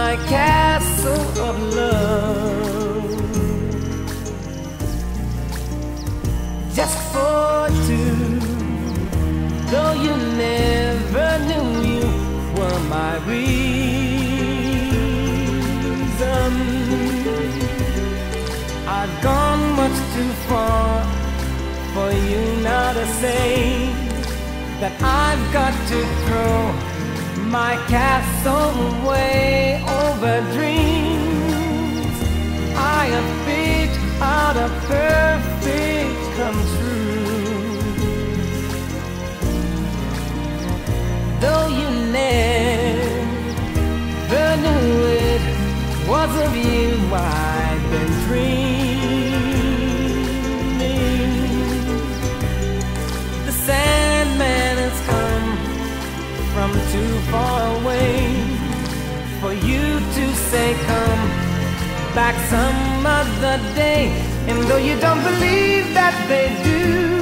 my castle of love, just for two. Though you never knew you were my reason, I've gone much too far for you now to say that I've got to throw my castle away over dreams I have picked out a perfect come true. Though you never knew it was of you I've been dreaming. The Sandman has come from too far away for you to say come back some other day. And though you don't believe that they do,